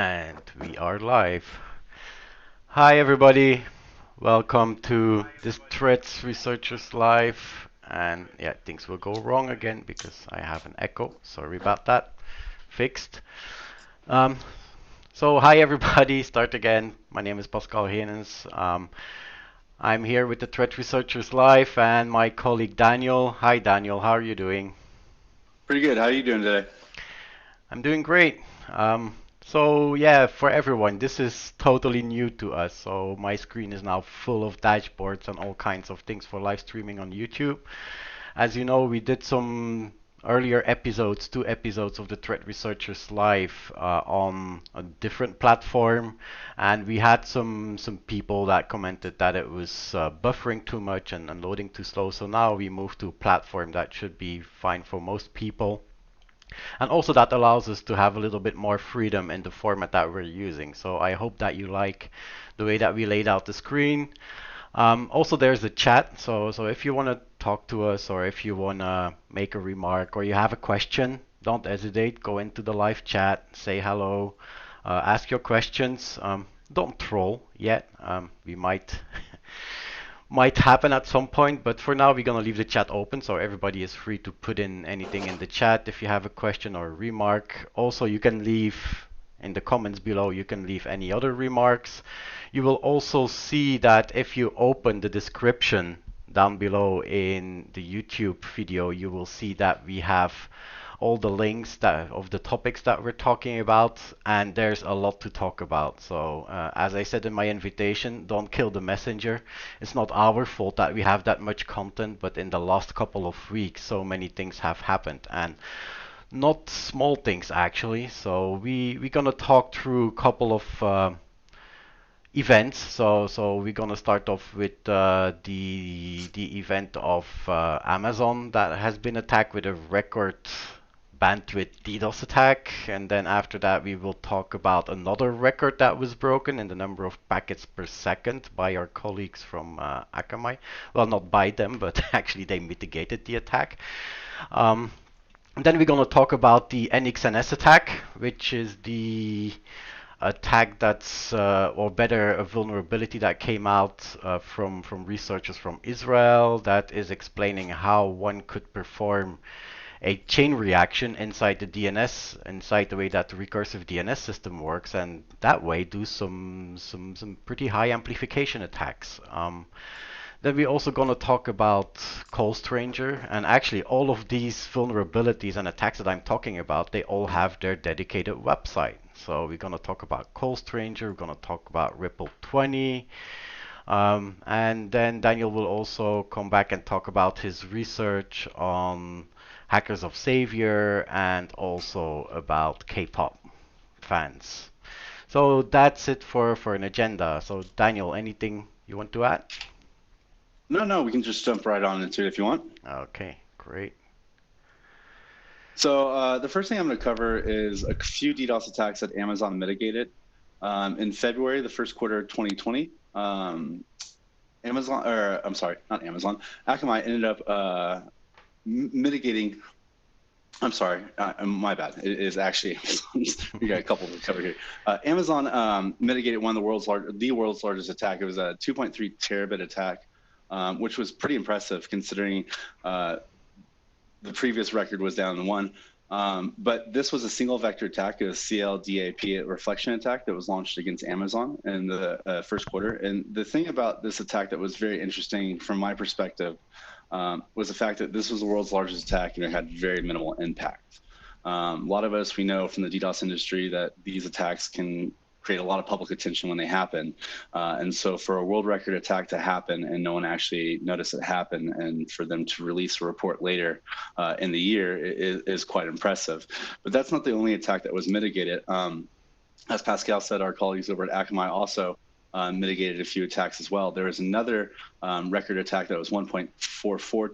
And we are live. Hi, everybody. Welcome to this Threads Researchers Live. And yeah, things will go wrong again because I have an echo. Sorry about that. Fixed. Um, hi, everybody. Start again. My name is Pascal. I'm here with the Threads Researchers Live and my colleague Daniel. Hi, Daniel. How are you doing? Pretty good. How are you doing today? I'm doing great. Yeah, for everyone, this is totally new to us. So my screen is now full of dashboards and all kinds of things for live streaming on YouTube. As you know, we did some earlier episodes, 2 episodes of the Threat Researchers Live on a different platform, and we had some people that commented that it was buffering too much and loading too slow. So now we moved to a platform that should be fine for most people. And also that allows us to have a little bit more freedom in the format that we're using. So I hope that you like the way that we laid out the screen. Also, there's a chat. So if you want to talk to us or if you want to make a remark or you have a question, don't hesitate. Go into the live chat, say hello, ask your questions. Don't troll yet. We might happen at some point, but for now we're gonna leave the chat open so everybody is free to put in anything in the chat if you have a question or a remark. Also, you can leave in the comments below, you can leave any other remarks. You will also see that if you open the description down below in the YouTube video, you will see that we have all the links that of the topics that we're talking about, and there's a lot to talk about. So, as I said in my invitation, don't kill the messenger. It's not our fault that we have that much content, but in the last couple of weeks, so many things have happened, and not small things actually. So we're gonna talk through a couple of events. So we're gonna start off with the event of Amazon that has been attacked with a record bandwidth DDoS attack, and then after that we will talk about another record that was broken in the number of packets per second by our colleagues from Akamai. Well, not by them, but actually they mitigated the attack. Um, and then we're going to talk about the NXNS attack, which is the attack that's, or better, a vulnerability that came out from researchers from Israel that is explaining how one could perform a chain reaction inside the DNS, inside the way that the recursive DNS system works, and that way do some pretty high amplification attacks. Then we're also going to talk about CallStranger, and actually all of these vulnerabilities and attacks that I'm talking about, they all have their dedicated website. So we're going to talk about CallStranger, we're going to talk about Ripple 20, and then Daniel will also come back and talk about his research on Hackers of Savior and also about K-pop fans. So that's it for an agenda. So Daniel, anything you want to add? No, we can just jump right on into it if you want. Okay, great. So the first thing I'm going to cover is a few DDoS attacks that Amazon mitigated. In February, the first quarter of 2020, Amazon, or I'm sorry, not Amazon, Akamai ended up mitigating. I'm sorry, my bad. It is actually Amazon. We got a couple to cover here. Amazon mitigated one of the world's largest attack. It was a 2.3 terabit attack, which was pretty impressive considering the previous record was down to one. But this was a single vector attack, a CLDAP reflection attack that was launched against Amazon in the first quarter. And the thing about this attack that was very interesting from my perspective was the fact that this was the world's largest attack and it had very minimal impact. A lot of us, we know from the DDoS industry that these attacks can create a lot of public attention when they happen. And so for a world record attack to happen and no one actually noticed it happen, and for them to release a report later in the year is quite impressive. But that's not the only attack that was mitigated. As Pascal said, our colleagues over at Akamai also mitigated a few attacks as well. There was another record attack that was 1.44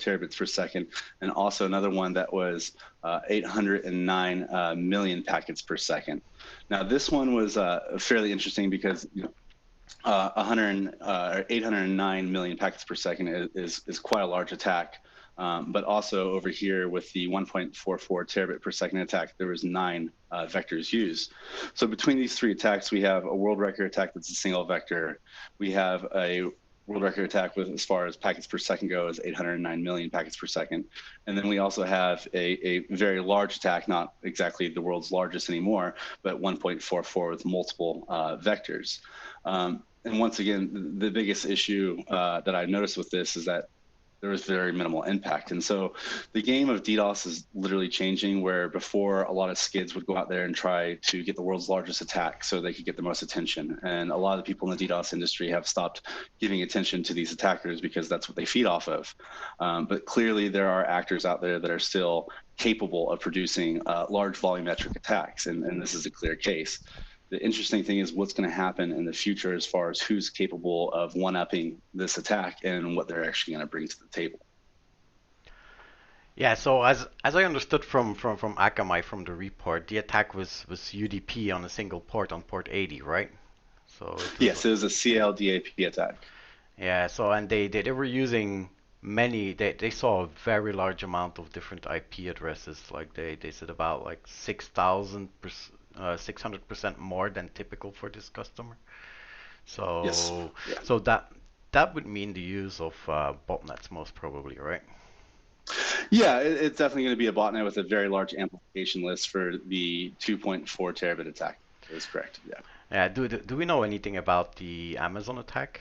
terabits per second, and also another one that was 809 million packets per second. Now, this one was fairly interesting because 809 million packets per second is quite a large attack. But also over here with the 1.44 terabit per second attack, there was 9 vectors used. So between these 3 attacks, we have a world record attack that's a single vector. We have a world record attack with, as far as packets per second goes, 809 million packets per second. And then we also have a very large attack, not exactly the world's largest anymore, but 1.44 with multiple vectors. And once again, the biggest issue that I noticed with this is that there was very minimal impact. And so the game of DDoS is literally changing, where before a lot of skids would go out there and try to get the world's largest attack so they could get the most attention. And a lot of the people in the DDoS industry have stopped giving attention to these attackers because that's what they feed off of. But clearly there are actors out there that are still capable of producing large volumetric attacks. And this is a clear case. The interesting thing is what's going to happen in the future as far as who's capable of one-upping this attack and what they're actually going to bring to the table. Yeah, so as I understood from Akamai from the report, the attack was UDP on a single port on port 80, right? So yes, it was a CLDAP attack. Yeah, so and they were using many, they saw a very large amount of different IP addresses, like they said about like 600% more than typical for this customer. So Yes. Yeah. so that would mean the use of botnets most probably, right? Yeah, it's definitely going to be a botnet with a very large amplification list for the 2.4 terabit attack. That is correct. Yeah. Yeah. Do we know anything about the Amazon attack?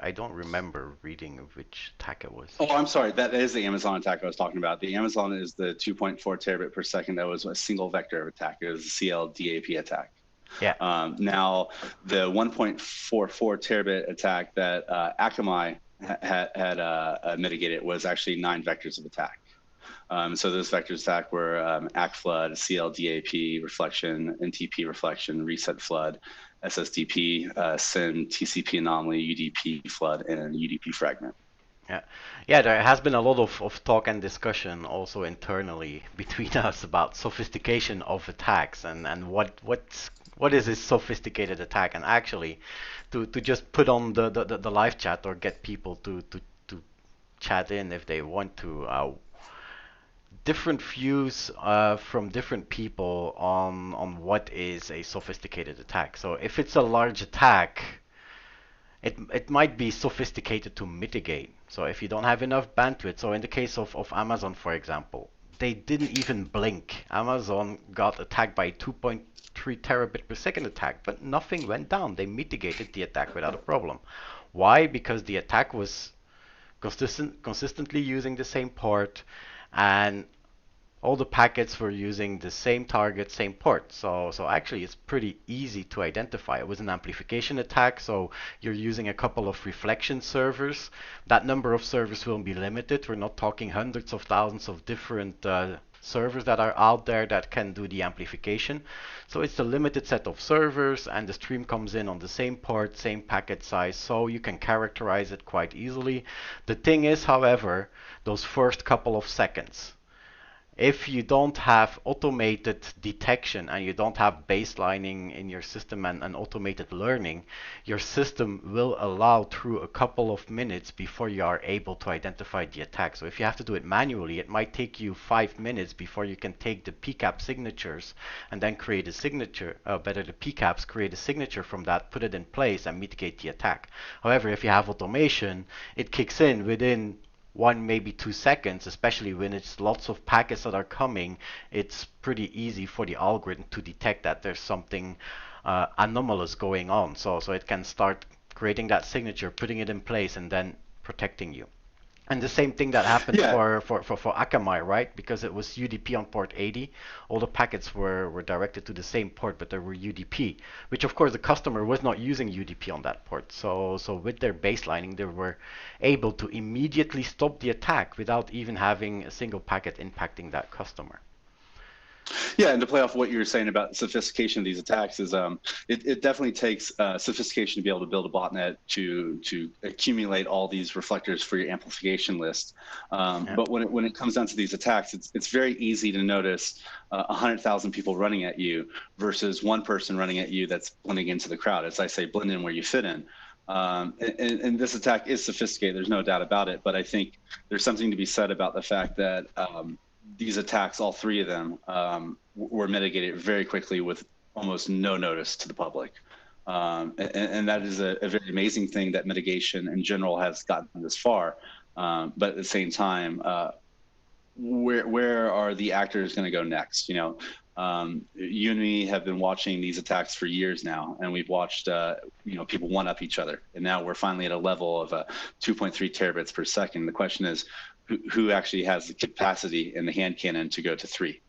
I don't remember reading which attack it was. Oh, I'm sorry. That is the Amazon attack I was talking about. The Amazon is the 2.4 terabit per second. That was a single vector attack. It was a CLDAP attack. Yeah. Now, the 1.44 terabit attack that Akamai had mitigated was actually 9 vectors of attack. So those vectors of attack were ACK flood, CLDAP reflection, NTP reflection, reset flood, SSDP, SYN, TCP anomaly, UDP flood, and UDP fragment. Yeah, there has been a lot of talk and discussion also internally between us about sophistication of attacks and what is this sophisticated attack, and actually to just put on the live chat or get people to chat in if they want to. Different views from different people on what is a sophisticated attack. So if it's a large attack, it might be sophisticated to mitigate. So if you don't have enough bandwidth, so in the case of Amazon, for example, they didn't even blink. Amazon got attacked by 2.3 terabit per second attack, but nothing went down. They mitigated the attack without a problem. Why? Because the attack was consistently using the same port, and all the packets were using the same target, same port. So actually it's pretty easy to identify. It was an amplification attack, so you're using a couple of reflection servers. That number of servers will be limited. We're not talking hundreds of thousands of different servers that are out there that can do the amplification. So it's a limited set of servers, and the stream comes in on the same port, same packet size, so you can characterize it quite easily. The thing is, however, those first couple of seconds, if you don't have automated detection and you don't have baselining in your system and automated learning, your system will allow through a couple of minutes before you are able to identify the attack. So if you have to do it manually, it might take you 5 minutes before you can take the PCAP signatures and then create a signature, better the PCAPs, create a signature from that, put it in place and mitigate the attack. However, if you have automation, it kicks in within 1, maybe 2 seconds, especially when it's lots of packets that are coming. It's pretty easy for the algorithm to detect that there's something anomalous going on. So it can start creating that signature, putting it in place, and then protecting you. And the same thing that happened for Akamai, right? Because it was UDP on port 80, all the packets were directed to the same port, but they were UDP, which of course the customer was not using UDP on that port. So with their baselining, they were able to immediately stop the attack without even having a single packet impacting that customer. Yeah, and to play off what you were saying about sophistication of these attacks is it definitely takes sophistication to be able to build a botnet to accumulate all these reflectors for your amplification list. But when it comes down to these attacks, it's very easy to notice 100,000 people running at you versus one person running at you that's blending into the crowd. As I say, blend in where you fit in. And this attack is sophisticated. There's no doubt about it. But I think there's something to be said about the fact that these attacks, all three of them, were mitigated very quickly with almost no notice to the public. And that is a very amazing thing that mitigation in general has gotten this far. But at the same time, where are the actors going to go next? You and me have been watching these attacks for years now, and we've watched people one up each other, and now we're finally at a level of 2.3 terabits per second. The question is, who actually has the capacity in the hand cannon to go to 3?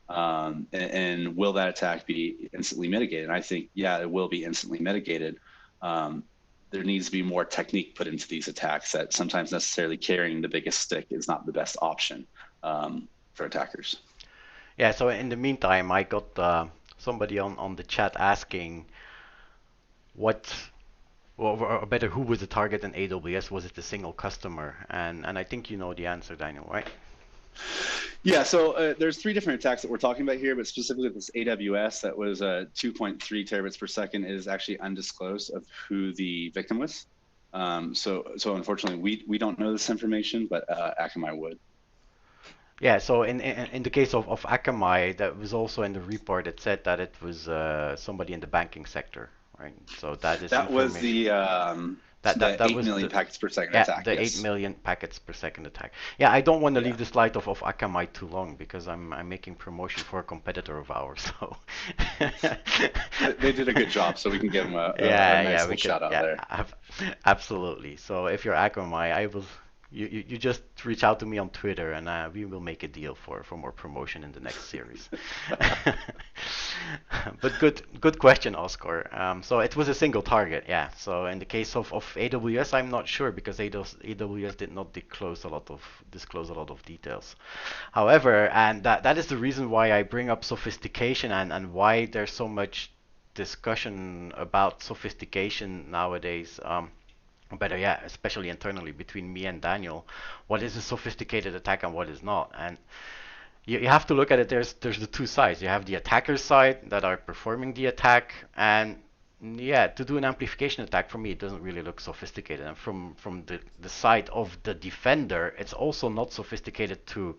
And will that attack be instantly mitigated? And I think, yeah, it will be instantly mitigated. There needs to be more technique put into these attacks, that sometimes necessarily carrying the biggest stick is not the best option for attackers. Yeah, so in the meantime, I got somebody on the chat asking or better, who was the target in AWS? Was it a single customer? And I think you know the answer, Daniel, right? Yeah, so there's 3 different attacks that we're talking about here, but specifically this AWS that was 2.3 terabits per second is actually undisclosed of who the victim was. So unfortunately, we don't know this information, but Akamai would. Yeah, so in the case of Akamai, that was also in the report. It said that it was somebody in the banking sector, right? So that was the that 8 was million packets per second attack. The yes. 8 million packets per second attack. Yeah, I don't want to leave the slide of Akamai too long because I'm making promotion for a competitor of ours. So they did a good job, so we can give them a nice little shout out there. Absolutely. So if you're Akamai, I will. You just reach out to me on Twitter, and we will make a deal for more promotion in the next series. But good question, Oscar. So it was a single target, yeah. So in the case of AWS, I'm not sure because AWS did not disclose a lot of details. However, and that is the reason why I bring up sophistication and why there's so much discussion about sophistication nowadays. Better, yeah, especially internally between me and Daniel, what is a sophisticated attack and what is not. And you have to look at it. There's the 2 sides. You have the attacker side that are performing the attack, and yeah, to do an amplification attack, for me, it doesn't really look sophisticated. And from the side of the defender, it's also not sophisticated to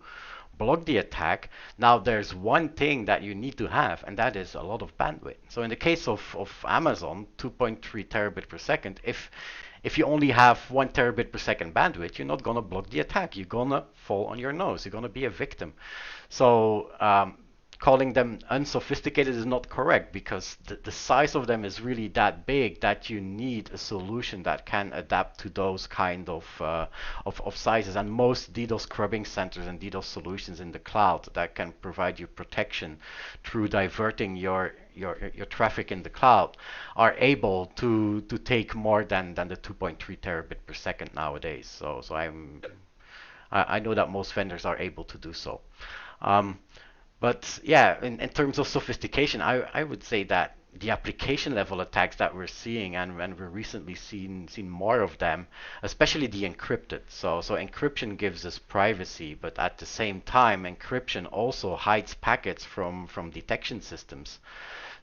block the attack. Now, there's one thing that you need to have, and that is a lot of bandwidth. So in the case of Amazon, 2.3 terabit per second, if you only have 1 terabit per second bandwidth, you're not going to block the attack. You're going to fall on your nose. You're going to be a victim. So calling them unsophisticated is not correct because the size of them is really that big that you need a solution that can adapt to those kind of sizes. And most DDoS scrubbing centers and DDoS solutions in the cloud that can provide you protection through diverting your traffic in the cloud are able to take more than the 2.3 terabit per second nowadays. So I know that most vendors are able to do so. But yeah, in terms of sophistication, I would say that the application level attacks that we're seeing, and we're recently seen more of them, especially the encrypted. So encryption gives us privacy, but at the same time, encryption also hides packets from detection systems.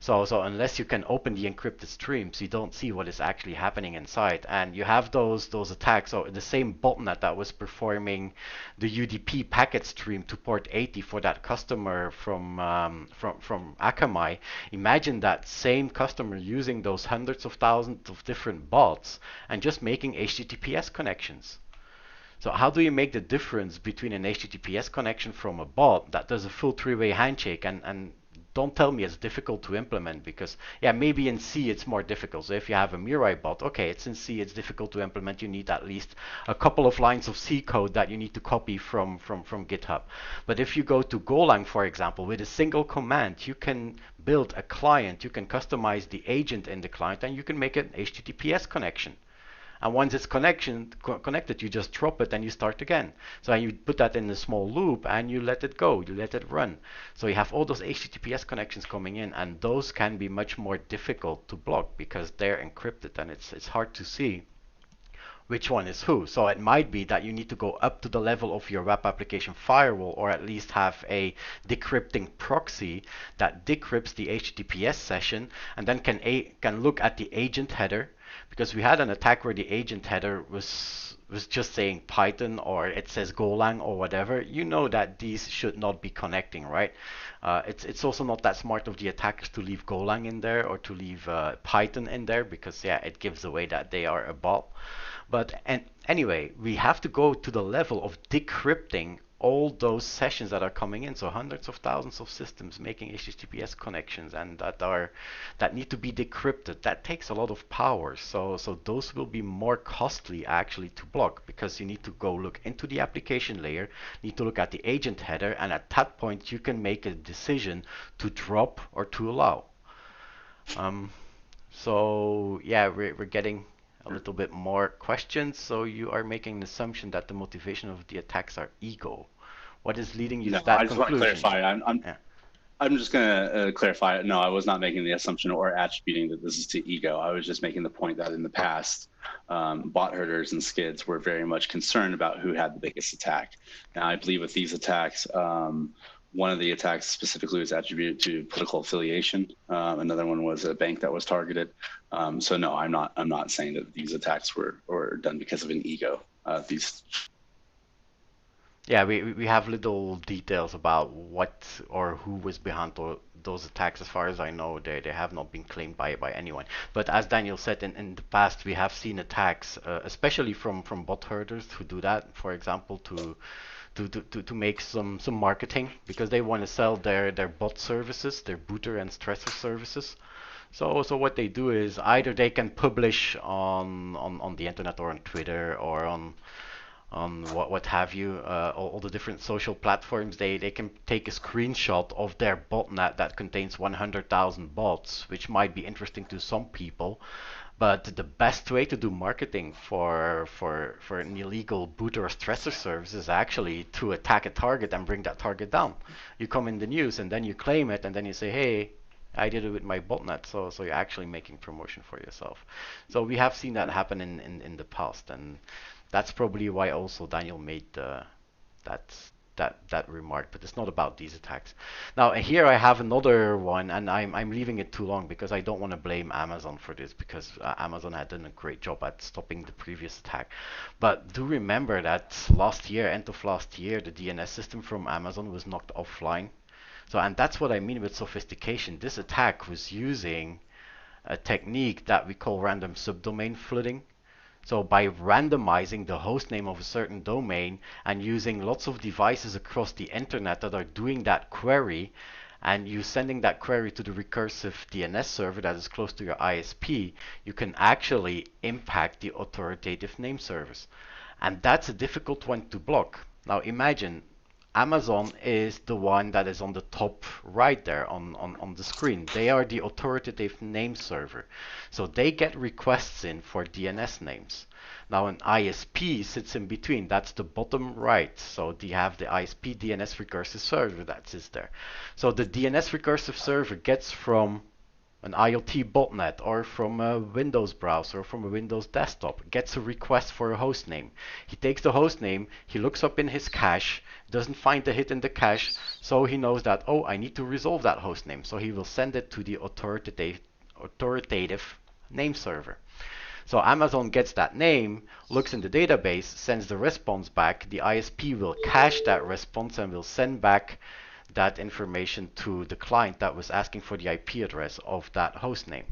So unless you can open the encrypted streams, you don't see what is actually happening inside. And you have those attacks. So the same botnet that was performing the UDP packet stream to port 80 for that customer from Akamai. Imagine that same customer using those hundreds of thousands of different bots and just making HTTPS connections. So how do you make the difference between an HTTPS connection from a bot that does a full 3-way handshake and don't tell me it's difficult to implement because, yeah, maybe in C it's more difficult. So if you have a Mirai bot, okay, it's in C, it's difficult to implement. You need at least a couple of lines of C code that you need to copy from GitHub. But if you go to Golang, for example, with a single command, you can build a client, you can customize the agent in the client, and you can make an HTTPS connection. And once it's connected, you just drop it and you start again. So you put that in a small loop and you let it go, you let it run. So you have all those HTTPS connections coming in, and those can be much more difficult to block because they're encrypted and it's hard to see which one is who. So it might be that you need to go up to the level of your web application firewall, or at least have a decrypting proxy that decrypts the HTTPS session and then can look at the agent header because we had an attack where the agent header was just saying Python or it says Golang or whatever. You know that these should not be connecting, right? It's also not that smart of the attackers to leave Golang in there or to leave Python in there, because yeah, it gives away that they are a bot. But anyway, we have to go to the level of decrypting all those sessions that are coming in. So hundreds of thousands of systems making HTTPS connections and that need to be decrypted. That takes a lot of power. So those will be more costly actually to block, because you need to go look into the application layer, need to look at the agent header, and at that point you can make a decision to drop or to allow. So yeah, we're getting a little bit more questions. So you are making an assumption that the motivation of the attacks are ego. What is leading you No, to that I just want to conclusion? clarify. Yeah. I'm just going to clarify. No, I was not making the assumption or attributing that this is to ego. I was just making the point that in the past, bot herders and skids were very much concerned about who had the biggest attack. Now, I believe with these attacks, one of the attacks specifically was attributed to political affiliation. Another one was a bank that was targeted. So no, I'm not saying that these attacks were done because of an ego. Yeah, we have little details about what or who was behind those attacks. As far as I know, they have not been claimed by anyone. But as Daniel said, in the past we have seen attacks, especially from bot herders who do that. For example, to make some marketing, because they want to sell their bot services, their booter and stressor services. So what they do is either they can publish on the internet or on Twitter or on what have you, all the different social platforms. They can take a screenshot of their botnet that contains 100,000 bots, which might be interesting to some people. But the best way to do marketing for an illegal boot or stressor service is actually to attack a target and bring that target down. You come in the news and then you claim it and then you say, hey, I did it with my botnet. So you're actually making promotion for yourself. So we have seen that happen in the past, and that's probably why also Daniel made that remark. But it's not about these attacks. Now here I have another one, and I'm leaving it too long because I don't want to blame Amazon for this, because Amazon had done a great job at stopping the previous attack. But do remember that last year, end of last year, the DNS system from Amazon was knocked offline. So, and that's what I mean with sophistication. This attack was using a technique that we call random subdomain flooding. So by randomizing the host name of a certain domain and using lots of devices across the internet that are doing that query, and you sending that query to the recursive DNS server that is close to your ISP, you can actually impact the authoritative name servers. And that's a difficult one to block. Now imagine Amazon is the one that is on the top right there on the screen. They are the authoritative name server. So they get requests in for DNS names. Now an ISP sits in between. That's the bottom right. So you have the ISP DNS recursive server that sits there. So the DNS recursive server gets from an IoT botnet or from a Windows browser or from a Windows desktop, gets a request for a host name. He takes the host name, he looks up in his cache, doesn't find the hit in the cache, so he knows that, oh, I need to resolve that host name. So he will send it to the authoritative name server. So Amazon gets that name, looks in the database, sends the response back. The ISP will cache that response and will send back that information to the client that was asking for the IP address of that host name.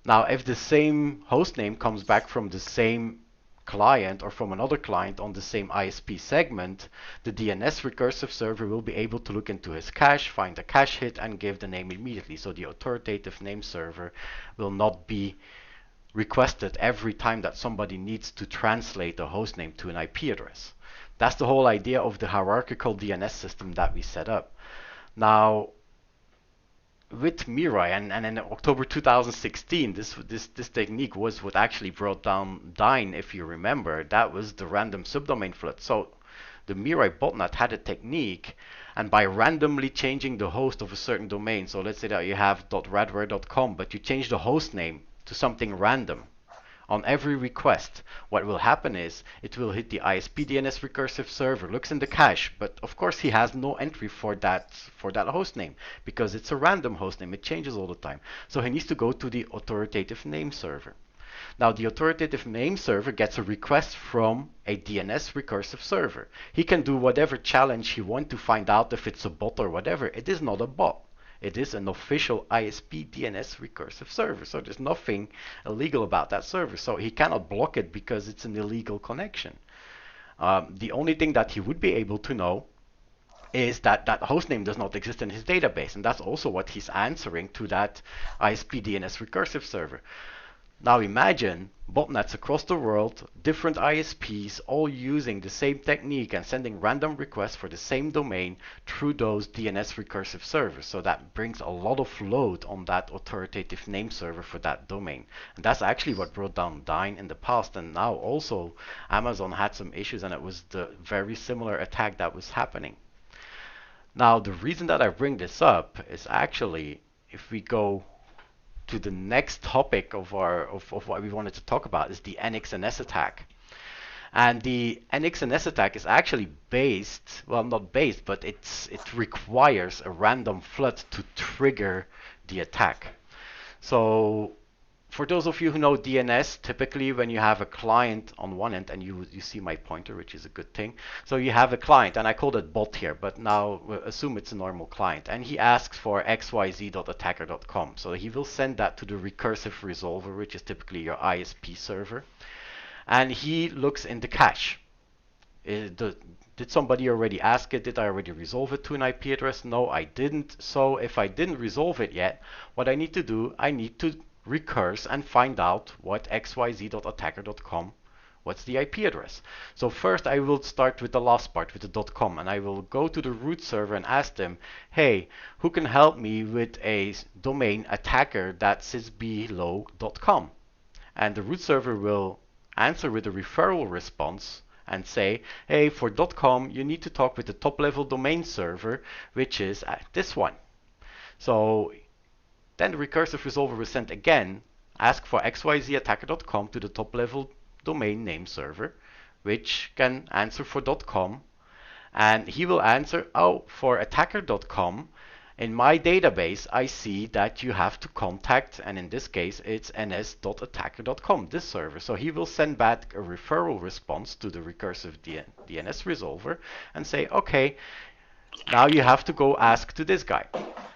Now, if the same host name comes back from the same client or from another client on the same ISP segment, the DNS recursive server will be able to look into his cache, find the cache hit, and give the name immediately. So the authoritative name server will not be requested every time that somebody needs to translate a host name to an IP address. That's the whole idea of the hierarchical DNS system that we set up. Now, with Mirai and in October 2016, this technique was what actually brought down Dyn, if you remember. That was the random subdomain flood. So the Mirai botnet had a technique, and by randomly changing the host of a certain domain, so let's say that you have .radware.com, but you change the host name to something random. On every request, what will happen is it will hit the ISP DNS recursive server, looks in the cache, but of course he has no entry for that host name because it's a random host name. It changes all the time. So he needs to go to the authoritative name server. Now, the authoritative name server gets a request from a DNS recursive server. He can do whatever challenge he wants to find out if it's a bot or whatever. It is not a bot. It is an official ISP DNS recursive server. So there's nothing illegal about that server. So he cannot block it because it's an illegal connection. The only thing that he would be able to know is that that hostname does not exist in his database. And that's also what he's answering to that ISP DNS recursive server. Now imagine botnets across the world, different ISPs, all using the same technique and sending random requests for the same domain through those DNS recursive servers. So that brings a lot of load on that authoritative name server for that domain. And that's actually what brought down Dyn in the past. And now also Amazon had some issues, and it was the very similar attack that was happening. Now the reason that I bring this up is actually, if we go to the next topic of what we wanted to talk about, is the NXNS attack. And the NXNS attack is actually based, well, not based, but it requires a random flood to trigger the attack. So for those of you who know DNS, typically when you have a client on one end, and you see my pointer, which is a good thing. So you have a client, and I called it bot here, but now assume it's a normal client, and he asks for xyz.attacker.com. So he will send that to the recursive resolver, which is typically your ISP server, and he looks in the cache. Did somebody already ask it? Did I already resolve it to an IP address? No, I didn't. So if I didn't resolve it yet, what I need to do, I need to recurse and find out what xyz.attacker.com, what's the IP address. So first I will start with the last part, with the .com, and I will go to the root server and ask them, hey, who can help me with a domain attacker.sysbelow.com? And the root server will answer with a referral response and say, hey, for .com you need to talk with the top level domain server, which is this one. So then the recursive resolver will send again, ask for xyzattacker.com to the top level domain name server, which can answer for .com, and he will answer, oh, for attacker.com, in my database I see that you have to contact, and in this case it's ns.attacker.com, this server. So he will send back a referral response to the recursive DNS resolver and say, okay, now you have to go ask to this guy.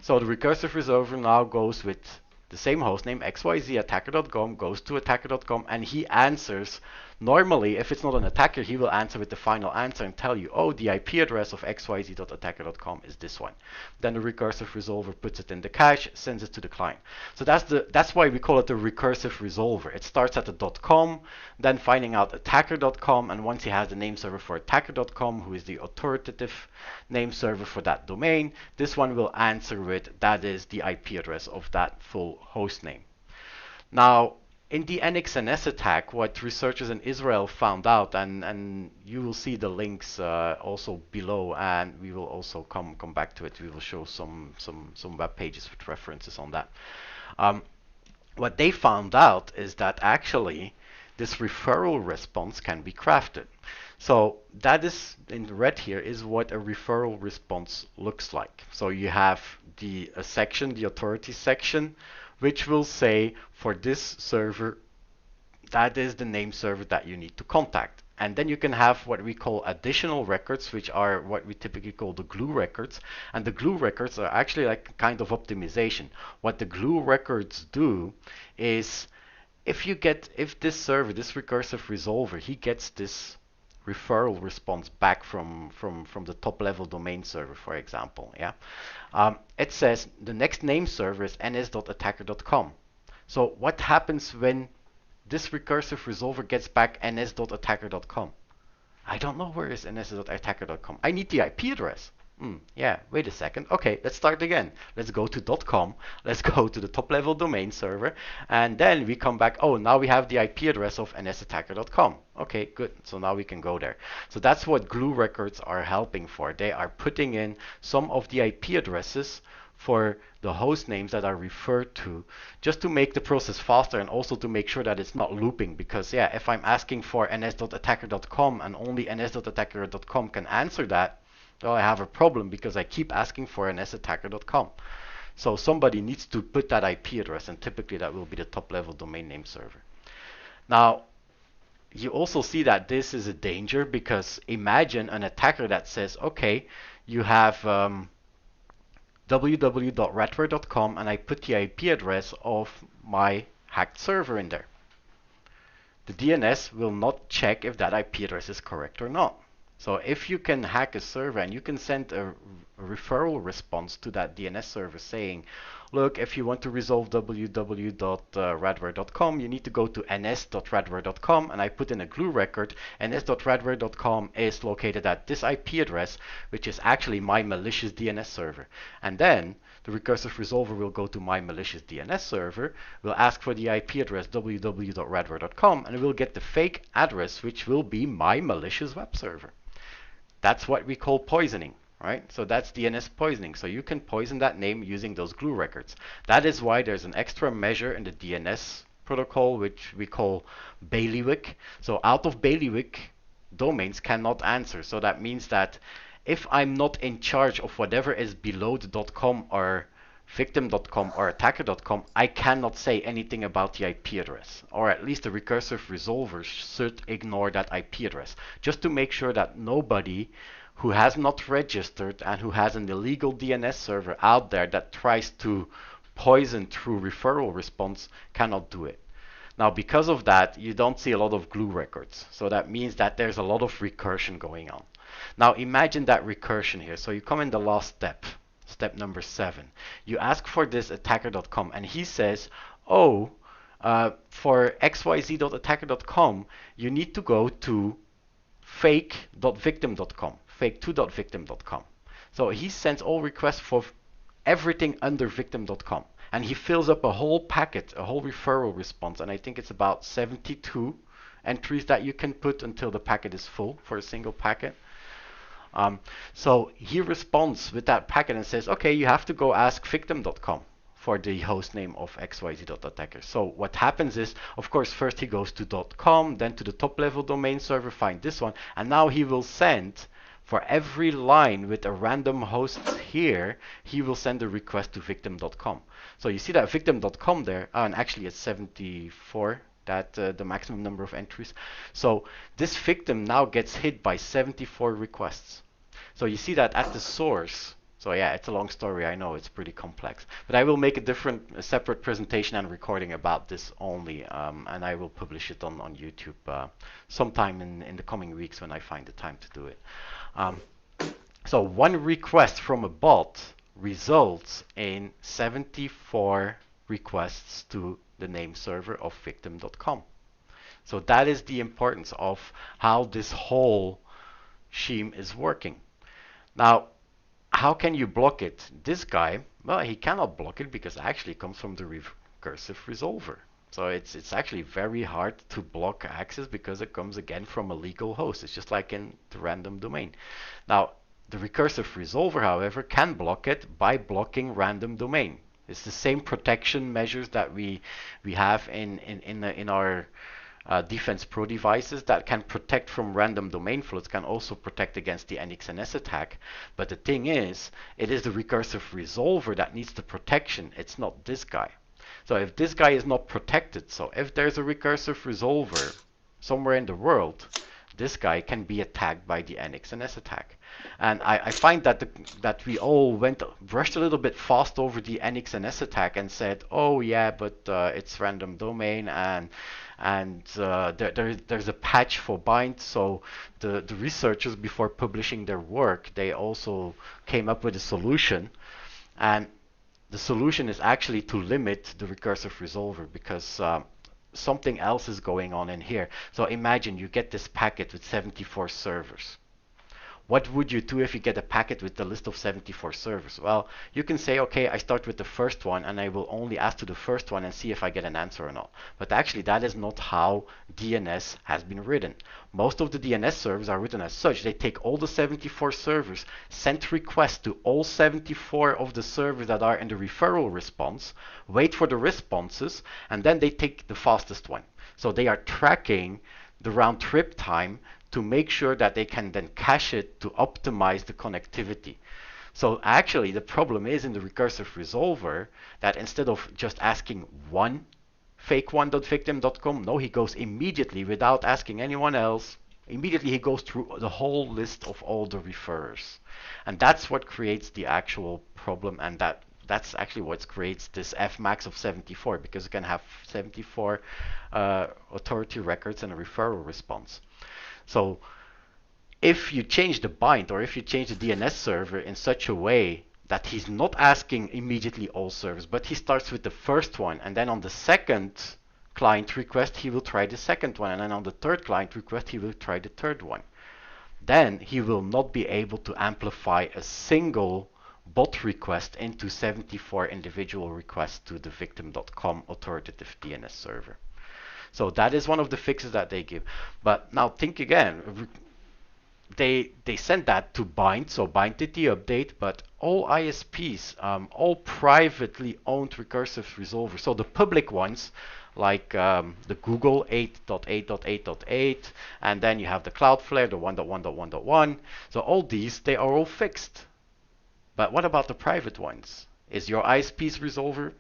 So the recursive resolver now goes with the same hostname, xyzattacker.com, goes to attacker.com, and he answers. Normally, if it's not an attacker, he will answer with the final answer and tell you, oh, the IP address of xyz.attacker.com is this one. Then the recursive resolver puts it in the cache, sends it to the client. So that's why we call it the recursive resolver. It starts at the .com, then finding out attacker.com, and once he has the name server for attacker.com, who is the authoritative name server for that domain, this one will answer with, that is the IP address of that full host name. Now, in the NXNS attack, what researchers in Israel found out, and you will see the links also below, and we will also come back to it. We will show some web pages with references on that. What they found out is that actually this referral response can be crafted. So that is, in red here, is what a referral response looks like. So you have a section, the authority section, which will say, for this server, that is the name server that you need to contact. And then you can have what we call additional records, which are what we typically call the glue records. And the glue records are actually like a kind of optimization. What the glue records do is, if this server, this recursive resolver, he gets this referral response back from the top level domain server, for example, it says the next name server is ns.attacker.com. So what happens when this recursive resolver gets back ns.attacker.com? I don't know where is ns.attacker.com. I need the IP address. Yeah, wait a second. Okay, let's start again. Let's go to .com. Let's go to the top level domain server, and then we come back. Oh, now we have the IP address of nsattacker.com. Okay, good. So now we can go there. So that's what glue records are helping for. They are putting in some of the IP addresses for the host names that are referred to, just to make the process faster, and also to make sure that it's not looping. Because yeah, if I'm asking for ns.attacker.com and only ns.attacker.com can answer that, well, I have a problem, because I keep asking for nsattacker.com. So somebody needs to put that IP address, and typically that will be the top level domain name server. Now, you also see that this is a danger because imagine an attacker that says, okay, you have www.radware.com and I put the IP address of my hacked server in there. The DNS will not check if that IP address is correct or not. So if you can hack a server and you can send a referral response to that DNS server saying, look, if you want to resolve www.radware.com, you need to go to ns.radware.com, and I put in a glue record, ns.radware.com is located at this IP address, which is actually my malicious DNS server. And then the recursive resolver will go to my malicious DNS server, will ask for the IP address www.radware.com, and it will get the fake address, which will be my malicious web server. That's what we call poisoning, right? So that's DNS poisoning. So you can poison that name using those glue records. That is why there's an extra measure in the DNS protocol, which we call bailiwick. So out of bailiwick, domains cannot answer. So that means that if I'm not in charge of whatever is below the .com or victim.com or attacker.com, I cannot say anything about the IP address, or at least the recursive resolver should ignore that IP address, just to make sure that nobody who has not registered and who has an illegal DNS server out there that tries to poison through referral response cannot do it. Now, because of that, you don't see a lot of glue records. So that means that there's a lot of recursion going on. Now, imagine that recursion here. So you come in the last step. Step number 7. You ask for this attacker.com, and he says, oh, for xyz.attacker.com, you need to go to fake.victim.com, fake2.victim.com. So he sends all requests for everything under victim.com, and he fills up a whole packet, a whole referral response, and I think it's about 72 entries that you can put until the packet is full for a single packet. So he responds with that packet and says, okay, you have to go ask victim.com for the host name of xyz.attacker. So what happens is, of course, first he goes to .com, then to the top level domain server, find this one, and now he will send, for every line with a random host here, he will send a request to victim.com. So you see that victim.com there, and actually it's 74, that the maximum number of entries. So this victim now gets hit by 74 requests. So you see that at the source. So yeah, it's a long story, I know, it's pretty complex. But I will make a separate presentation and recording about this only, and I will publish it on YouTube sometime in the coming weeks when I find the time to do it. So one request from a bot results in 74 requests to the name server of victim.com. So that is the importance of how this whole scheme is working. Now, how can you block it? This guy, well, he cannot block it because it actually comes from the recursive resolver. So it's actually very hard to block access because it comes again from a legal host. It's just like in the random domain. Now, the recursive resolver, however, can block it by blocking random domain. It's the same protection measures that we have in our Defense Pro devices that can protect from random domain floods, can also protect against the NXNS attack. But the thing is, it is the recursive resolver that needs the protection. It's not this guy. So if this guy is not protected, so if there's a recursive resolver somewhere in the world, this guy can be attacked by the NXNS attack. And I find that that we all brushed a little bit fast over the NXNS attack and said, oh yeah, but it's random domain and there's a patch for bind. So the researchers, before publishing their work, they also came up with a solution, and the solution is actually to limit the recursive resolver because something else is going on in here. So imagine you get this packet with 74 servers. What would you do if you get a packet with the list of 74 servers? Well, you can say, okay, I start with the first one and I will only ask to the first one and see if I get an answer or not. But actually, that is not how DNS has been written. Most of the DNS servers are written as such. They take all the 74 servers, send requests to all 74 of the servers that are in the referral response, wait for the responses, and then they take the fastest one. So they are tracking the round trip time to make sure that they can then cache it to optimize the connectivity. So actually the problem is in the recursive resolver that instead of just asking one fake1.victim.com. No, he goes immediately without asking anyone else. Immediately he goes through the whole list of all the referrers. And that's what creates the actual problem, and that's actually what creates this Fmax of 74, because you can have 74 authority records and a referral response. So if you change the bind, or if you change the DNS server in such a way that he's not asking immediately all servers, but he starts with the first one, and then on the second client request he will try the second one, and then on the third client request he will try the third one, then he will not be able to amplify a single bot request into 74 individual requests to the victim.com authoritative DNS server. So that is one of the fixes that they give. But now think again. They sent that to Bind, so Bind did the update, but all ISPs, all privately owned recursive resolvers, so the public ones, like the Google 8.8.8.8, and then you have the Cloudflare, the 1.1.1.1, so all these, they are all fixed. But what about the private ones? Is your ISP's resolver,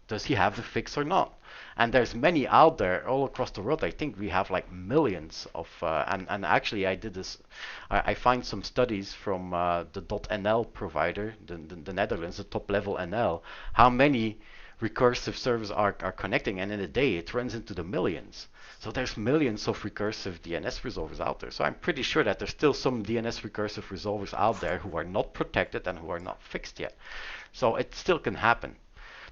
does he have the fix or not? And there's many out there all across the world. I think we have like millions of, and actually I did this, I find some studies from the .nl provider, the Netherlands, the top level NL, how many recursive servers are connecting, and in a day it runs into the millions. So there's millions of recursive DNS resolvers out there. So I'm pretty sure that there's still some DNS recursive resolvers out there who are not protected and who are not fixed yet. So it still can happen.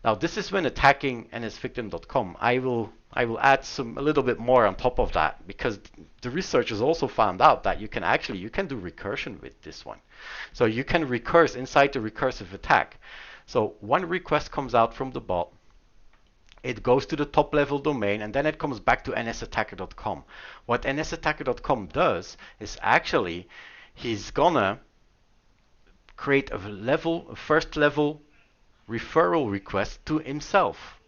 Now this is when attacking nsvictim.com. I will add a little bit more on top of that, because the researchers also found out that you can do recursion with this one. So you can recurse inside the recursive attack. So one request comes out from the bot, it goes to the top level domain, and then it comes back to nsattacker.com. What nsattacker.com does is actually he's gonna create a first level referral request to himself.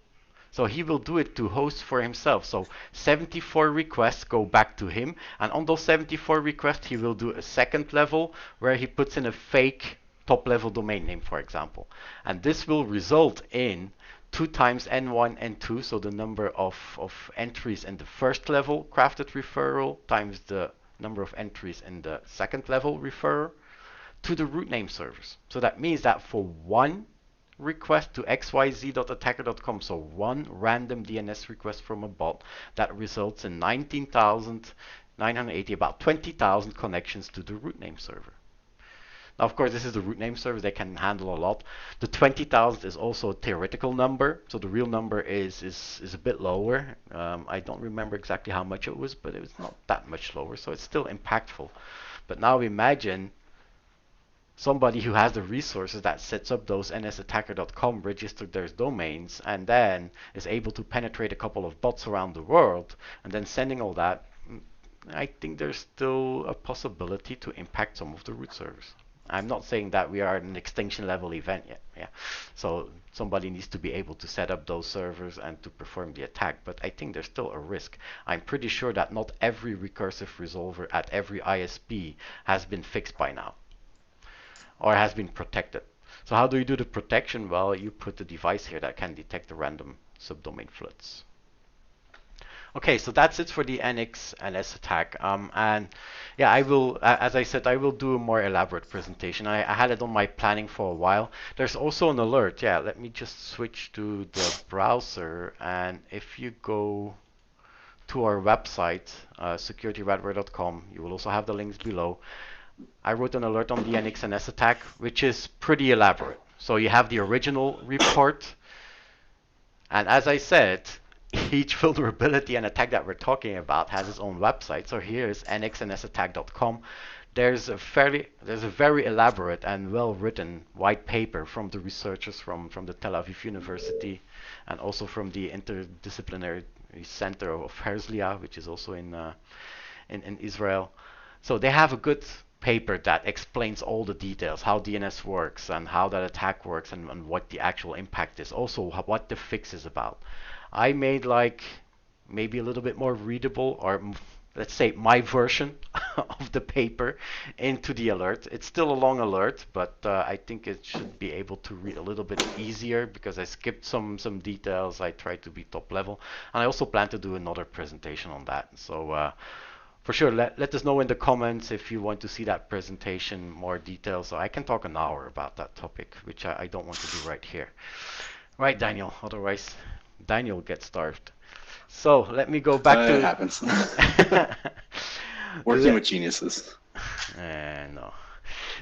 So he will do it to host for himself. So 74 requests go back to him, and on those 74 requests he will do a second level where he puts in a fake top level domain name, for example. And this will result in 2 times N1, N2, so the number of entries in the first level crafted referral times the number of entries in the second level referrer to the root name servers. So that means that for one request to xyz.attacker.com, so one random DNS request from a bot, that results in 19,980, about 20,000 connections to the root name server. Now, of course, this is the root name server. They can handle a lot. The 20,000 is also a theoretical number, so the real number is a bit lower. I don't remember exactly how much it was, but it was not that much lower, so it's still impactful. But now imagine somebody who has the resources that sets up those nsattacker.com, registered their domains, and then is able to penetrate a couple of bots around the world, and then sending all that. I think there's still a possibility to impact some of the root servers. I'm not saying that we are at an extinction level event yet. Yeah. So somebody needs to be able to set up those servers and to perform the attack, but I think there's still a risk. I'm pretty sure that not every recursive resolver at every ISP has been fixed by now, or has been protected. So how do you do the protection? Well, you put the device here that can detect the random subdomain floods. Okay, so that's it for the NXNS attack. And yeah, I will, as I said, I will do a more elaborate presentation. I had it on my planning for a while. There's also an alert. Yeah, let me just switch to the browser. And if you go to our website, securityradware.com, you will also have the links below. I wrote an alert on the NXNS attack, which is pretty elaborate. So you have the original report. And as I said, each vulnerability and attack that we're talking about has its own website. So here's NXNSAttack.com. There's a very elaborate and well-written white paper from the researchers from the Tel Aviv University, and also from the Interdisciplinary Center of Herzliya, which is also in Israel. So they have a good paper that explains all the details, how DNS works and how that attack works, and what the actual impact is. Also what the fix is about. I made like maybe a little bit more readable, or let's say my version of the paper into the alert. It's still a long alert, but I think it should be able to read a little bit easier because I skipped some details. I tried to be top level, and I also plan to do another presentation on that. So for sure, let us know in the comments if you want to see that presentation, more details. So I can talk an hour about that topic, which I don't want to do right here. Right, Daniel, otherwise Daniel gets starved. So let me go back It to happens. Working with geniuses. no.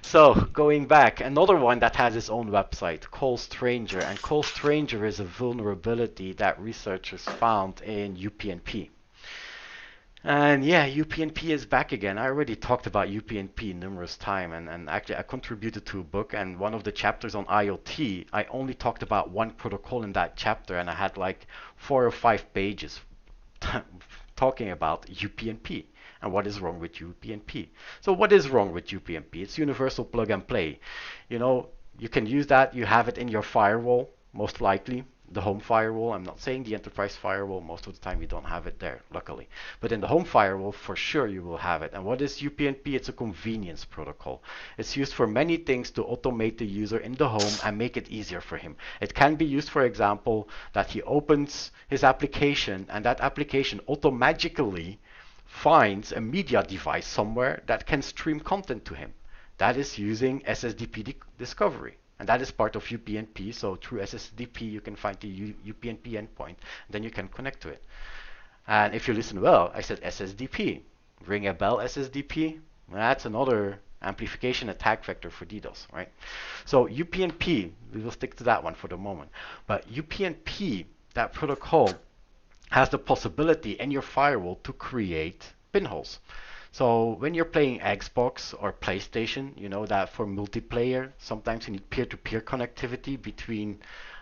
So going back, another one that has its own website, CallStranger, and CallStranger is a vulnerability that researchers found in UPnP. And yeah, UPnP is back again. I already talked about UPnP numerous times, and actually I contributed to a book, and one of the chapters on IoT, I only talked about one protocol in that chapter, and I had like 4 or 5 pages talking about UPnP and what is wrong with UPnP. So what is wrong with UPnP? It's universal plug and play. You know, you can use that, you have it in your firewall, most likely. The home firewall, I'm not saying the enterprise firewall, most of the time you don't have it there, luckily. But in the home firewall, for sure you will have it. And what is UPnP? It's a convenience protocol. It's used for many things to automate the user in the home and make it easier for him. It can be used, for example, that he opens his application and that application automatically finds a media device somewhere that can stream content to him. That is using SSDP discovery. And that is part of UPnP. So through SSDP, you can find the UPnP endpoint. Then you can connect to it. And if you listen well, I said SSDP. Ring a bell, SSDP? That's another amplification attack vector for DDoS, right? So UPnP, we will stick to that one for the moment. But UPnP, that protocol, has the possibility in your firewall to create pinholes. So when you're playing Xbox or PlayStation, you know that for multiplayer, sometimes you need peer-to-peer connectivity between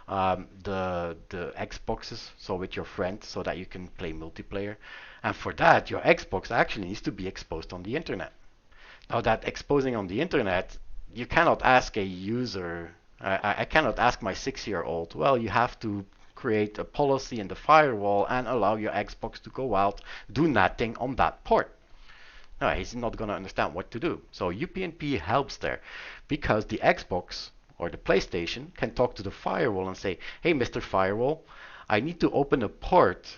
the Xboxes, so with your friends, so that you can play multiplayer. And for that, your Xbox actually needs to be exposed on the internet. Now that exposing on the internet, you cannot ask a user, I cannot ask my 6-year-old, well, you have to create a policy in the firewall and allow your Xbox to go out, do nothing on that port. No, he's not going to understand what to do. So UPnP helps there because the Xbox or the PlayStation can talk to the firewall and say, hey, Mr. Firewall, I need to open a port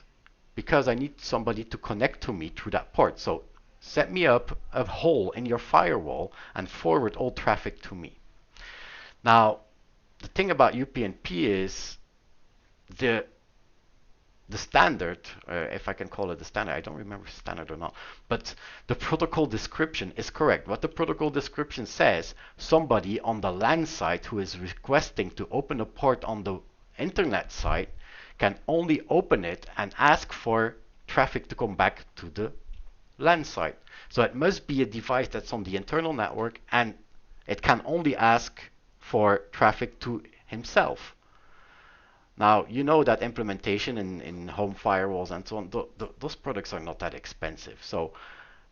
because I need somebody to connect to me through that port. So set me up a hole in your firewall and forward all traffic to me. Now, the thing about UPnP is the standard, if I can call it the standard, I don't remember if it's standard or not, but the protocol description is correct. What the protocol description says, somebody on the LAN side who is requesting to open a port on the internet side can only open it and ask for traffic to come back to the LAN side. So it must be a device that's on the internal network, and it can only ask for traffic to himself. Now, you know that implementation in home firewalls and so on, those products are not that expensive. So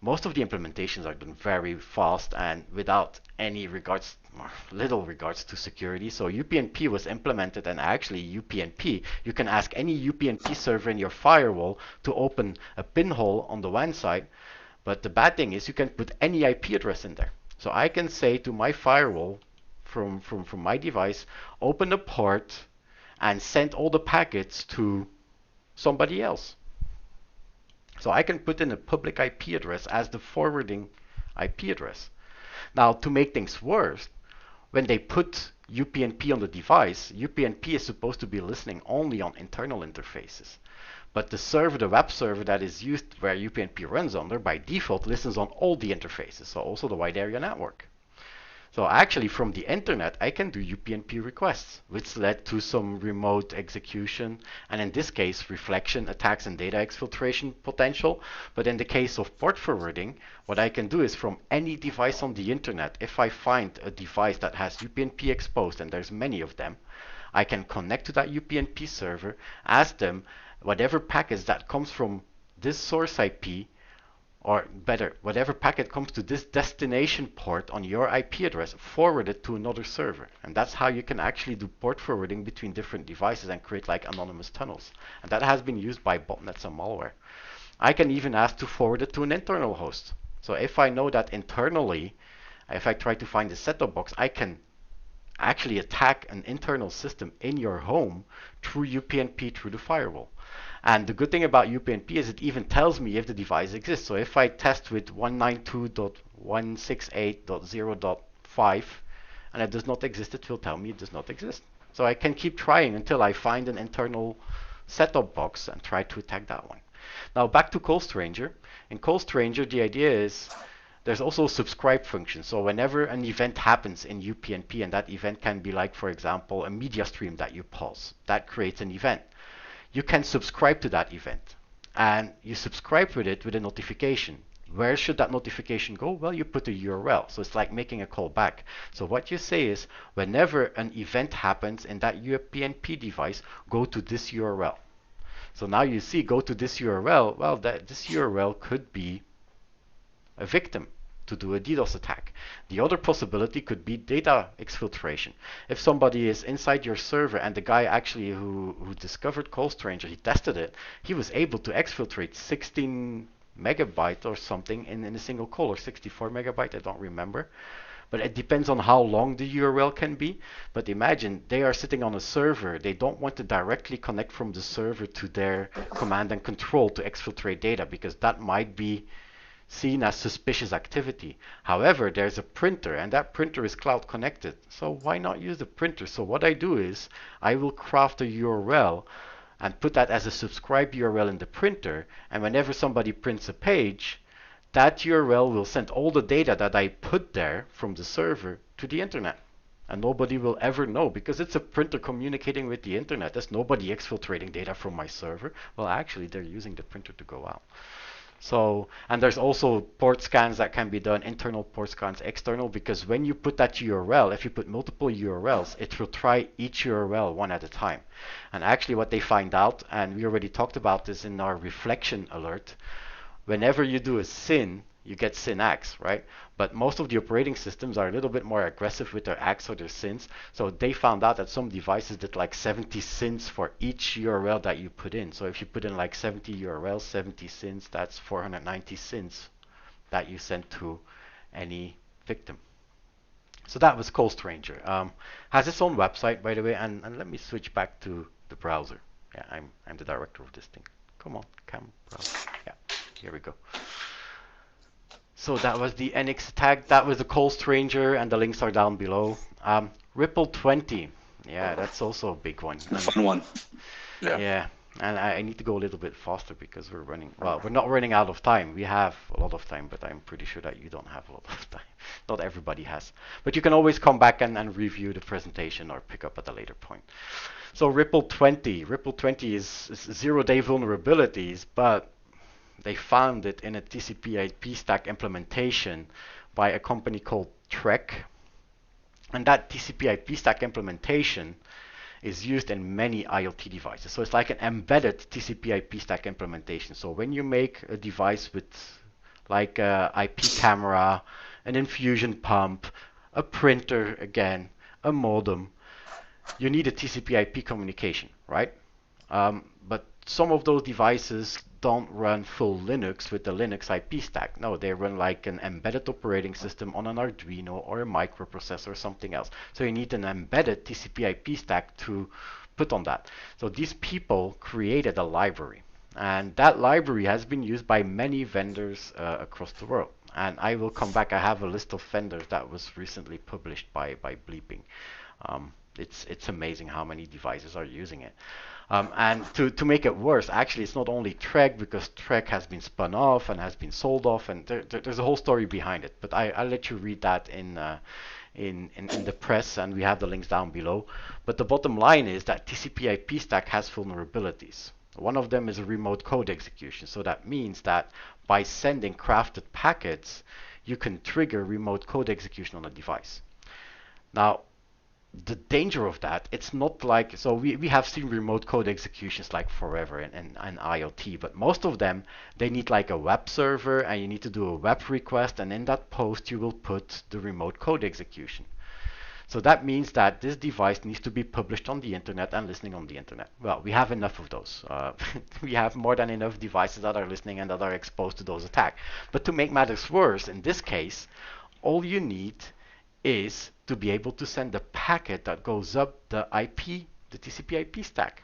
most of the implementations are done very fast and without any regards, or little regards to security. So UPnP was implemented, and actually UPnP, you can ask any UPnP server in your firewall to open a pinhole on the WAN side. But the bad thing is you can put any IP address in there. So I can say to my firewall from my device, open a port and send all the packets to somebody else. So I can put in a public IP address as the forwarding IP address. Now, to make things worse, when they put UPnP on the device, UPnP is supposed to be listening only on internal interfaces. But the server, the web server that is used where UPnP runs under, by default listens on all the interfaces, so also the wide area network. So actually from the internet, I can do UPnP requests, which led to some remote execution, and in this case, reflection attacks and data exfiltration potential. But in the case of port forwarding, what I can do is from any device on the internet, if I find a device that has UPnP exposed, and there's many of them, I can connect to that UPnP server, ask them whatever packets that comes from this source IP, or better, whatever packet comes to this destination port on your IP address, forward it to another server. And that's how you can actually do port forwarding between different devices and create like anonymous tunnels. And that has been used by botnets and malware. I can even ask to forward it to an internal host. So if I know that internally, if I try to find a set-top box, I can actually attack an internal system in your home through UPnP through the firewall. And the good thing about UPnP is it even tells me if the device exists. So if I test with 192.168.0.5 and it does not exist, it will tell me it does not exist. So I can keep trying until I find an internal set-top box and try to attack that one. Now back to CallStranger. In CallStranger, the idea is there's also a subscribe function. So whenever an event happens in UPnP, and that event can be like, for example, a media stream that you pause, that creates an event. You can subscribe to that event, and you subscribe with it with a notification. Where should that notification go? Well, you put a URL. So it's like making a call back. So what you say is, whenever an event happens in that UPnP device, go to this URL. So now you see, go to this URL. Well, this URL could be a victim to do a DDoS attack. The other possibility could be data exfiltration. If somebody is inside your server, and the guy actually who discovered CallStranger, he tested it, he was able to exfiltrate 16 megabyte or something in a single call, or 64 megabyte, I don't remember. But it depends on how long the URL can be. But imagine they are sitting on a server. They don't want to directly connect from the server to their command and control to exfiltrate data, because that might be seen as suspicious activity. However, there's a printer, and that printer is cloud connected. So why not use the printer? So what I do is I will craft a URL and put that as a subscribe URL in the printer, and whenever somebody prints a page, that URL will send all the data that I put there from the server to the internet. And nobody will ever know, because it's a printer communicating with the internet. There's nobody exfiltrating data from my server. Well, actually, they're using the printer to go out. So, and there's also port scans that can be done, internal port scans, external, because when you put that URL, if you put multiple URLs, it will try each URL one at a time. And actually what they find out, and we already talked about this in our reflection alert, whenever you do a SYN, you get SYN-ACKs, right? But most of the operating systems are a little bit more aggressive with their ACKs or their SYNs. So they found out that some devices did like 70 SYNs for each URL that you put in. So if you put in like 70 URLs, 70 SYNs, that's 490 SYNs that you send to any victim. So that was CallStranger. Has its own website, by the way, and let me switch back to the browser. Yeah, I'm the director of this thing. Come on, browser. Yeah, here we go. So that was the NXNSAttack, that was the CallStranger, and the links are down below. Ripple 20, yeah, that's also a big one. A fun one. Yeah, and I need to go a little bit faster because we're running, well, we're not running out of time. We have a lot of time, but I'm pretty sure that you don't have a lot of time. Not everybody has. But you can always come back and review the presentation or pick up at a later point. So Ripple 20 is zero-day vulnerabilities, but they found it in a TCP/IP stack implementation by a company called Trek. And that TCP/IP stack implementation is used in many IoT devices. So it's like an embedded TCP/IP stack implementation. So when you make a device with like a IP camera, an infusion pump, a printer again, a modem, you need a TCP/IP communication, right? But some of those devices don't run full Linux with the Linux IP stack. No, they run like an embedded operating system on an Arduino or a microprocessor or something else. So you need an embedded TCP/IP stack to put on that. So these people created a library, and that library has been used by many vendors across the world. And I will come back. I have a list of vendors that was recently published by Bleeping. It's amazing how many devices are using it. And to make it worse, actually, it's not only Trek, because Trek has been spun off and has been sold off, and there's a whole story behind it. But I'll let you read that in the press, and we have the links down below. But the bottom line is that TCP/IP stack has vulnerabilities. One of them is a remote code execution. So that means that by sending crafted packets, you can trigger remote code execution on a device. Now, the danger of that, it's not like, so we have seen remote code executions like forever in IoT, but most of them, they need like a web server, and you need to do a web request, and in that post you will put the remote code execution. So that means that this device needs to be published on the internet and listening on the internet. Well, we have enough of those. We have more than enough devices that are listening and that are exposed to those attacks. But to make matters worse, in this case, all you need is to be able to send a packet that goes up the IP, the TCP/IP stack.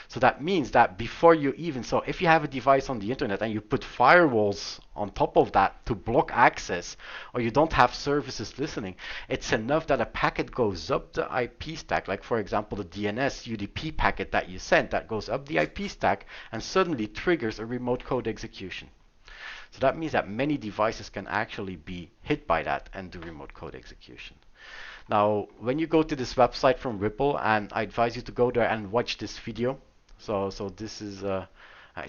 So that means that before you even, so if you have a device on the internet and you put firewalls on top of that to block access, or you don't have services listening, it's enough that a packet goes up the IP stack, like for example the DNS UDP packet that you sent that goes up the IP stack and suddenly triggers a remote code execution. So that means that many devices can actually be hit by that and do remote code execution. Now, when you go to this website from Ripple, and I advise you to go there and watch this video. So this is, I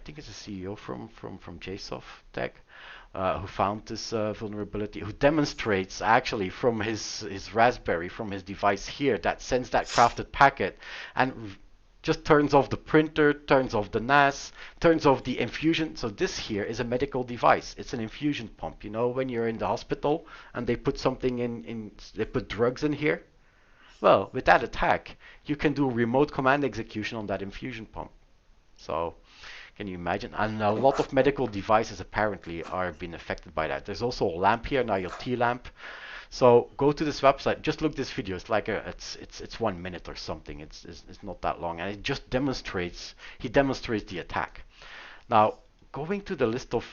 think it's a CEO from JSOFTech who found this vulnerability, who demonstrates actually from his Raspberry, from his device here, that sends that crafted packet and just turns off the printer, turns off the NAS, turns off the infusion. So this here is a medical device. It's an infusion pump. You know, when you're in the hospital and they put something they put drugs in here. Well, with that attack, you can do remote command execution on that infusion pump. So can you imagine? And a lot of medical devices apparently are being affected by that. There's also a lamp here, an IoT lamp. So go to this website. Just look this video. It's like it's 1 minute or something. It's not that long, and it just demonstrates. He demonstrates the attack. Now going to the list of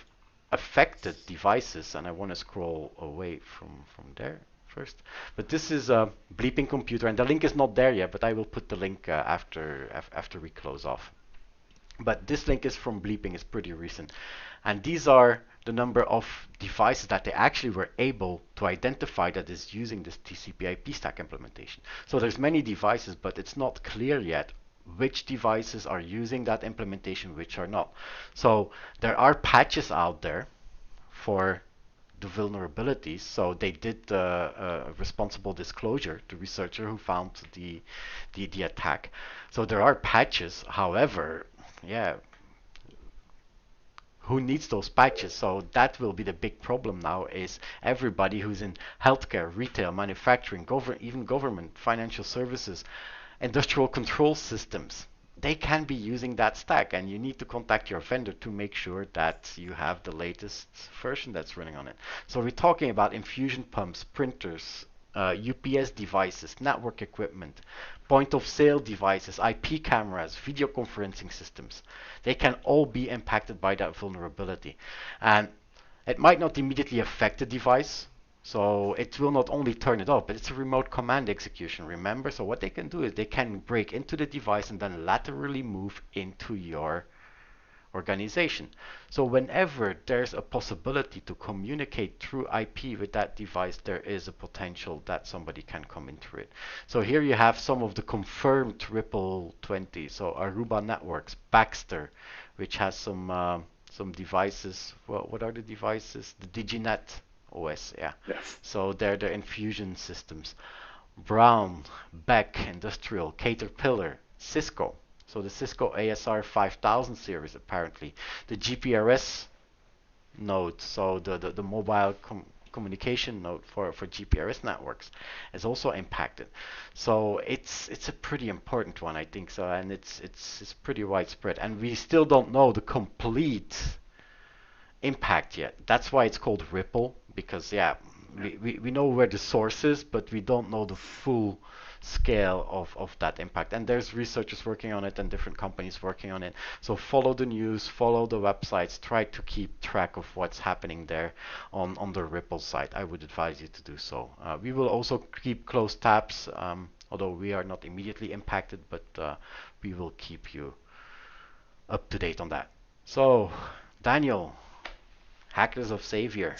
affected devices, and I want to scroll away from there first. But this is a bleeping computer, and the link is not there yet. But I will put the link after we close off. But this link is from Bleeping, it's pretty recent. And these are the number of devices that they actually were able to identify that is using this TCP/IP stack implementation. So there's many devices, but it's not clear yet which devices are using that implementation, which are not. So there are patches out there for the vulnerabilities. So they did responsible disclosure, the researcher who found the attack. So there are patches. However, yeah, who needs those patches? So that will be the big problem now, is everybody who's in healthcare, retail, manufacturing, even government, financial services, industrial control systems. They can be using that stack, and you need to contact your vendor to make sure that you have the latest version that's running on it. So we're talking about infusion pumps, printers, UPS devices, network equipment, point of sale devices, IP cameras, video conferencing systems. They can all be impacted by that vulnerability. And it might not immediately affect the device, so it will not only turn it off, but it's a remote command execution, remember? So what they can do is they can break into the device and then laterally move into your organization. So whenever there's a possibility to communicate through IP with that device, there is a potential that somebody can come into it. So here you have some of the confirmed Ripple 20. So Aruba Networks, Baxter, which has some devices. Well, what are the devices? The Diginet OS, yeah. Yes. So they're the infusion systems. Brown, Beck Industrial, Caterpillar, Cisco. So the Cisco ASR 5000 series, apparently. The GPRS node, so the mobile communication node for GPRS networks, is also impacted. So it's a pretty important one, I think so, and it's pretty widespread. And we still don't know the complete impact yet. That's why it's called Ripple, because yeah, we know where the source is, but we don't know the full scale of that impact. And there's researchers working on it and different companies working on it. So follow the news, follow the websites, try to keep track of what's happening there on the Ripple site. I would advise you to do so. We will also keep close tabs, although we are not immediately impacted, but we will keep you up to date on that. So, Daniel, Hackers of Savior.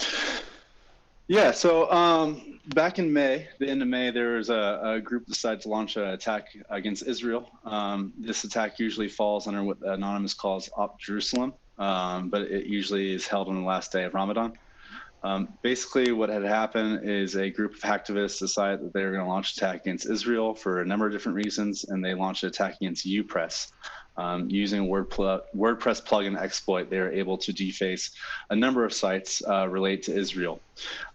Yeah, so back in May, the end of May, there was a group decided to launch an attack against Israel. This attack usually falls under what Anonymous calls Op Jerusalem, but it usually is held on the last day of Ramadan. Basically, what had happened is a group of hacktivists decided that they were going to launch an attack against Israel for a number of different reasons, and they launched an attack against UPress. Using a WordPress plugin exploit, they were able to deface a number of sites related to Israel.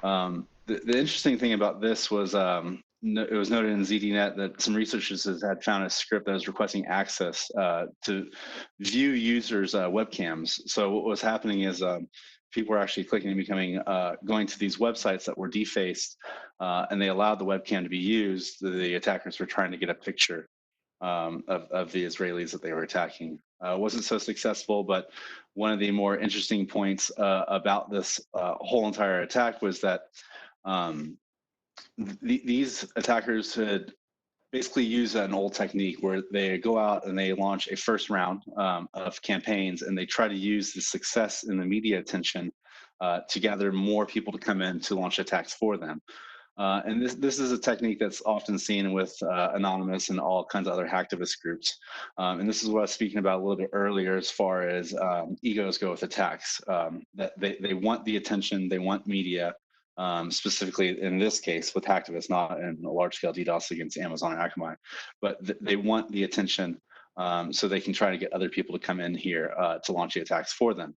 The interesting thing about this was it was noted in ZDNet that some researchers had found a script that was requesting access to view users' webcams. So what was happening is people were actually clicking and becoming going to these websites that were defaced, and they allowed the webcam to be used. The attackers were trying to get a picture of the Israelis that they were attacking. Wasn't so successful, but one of the more interesting points about this whole entire attack was that um, these attackers had basically used an old technique where they go out and they launch a first round of campaigns, and they try to use the success in the media attention to gather more people to come in to launch attacks for them. And this is a technique that's often seen with Anonymous and all kinds of other hacktivist groups. And this is what I was speaking about a little bit earlier as far as egos go with attacks. That they want the attention, they want media, specifically in this case with hacktivists, not in a large-scale DDoS against Amazon and Akamai, but they want the attention so they can try to get other people to come in here to launch the attacks for them.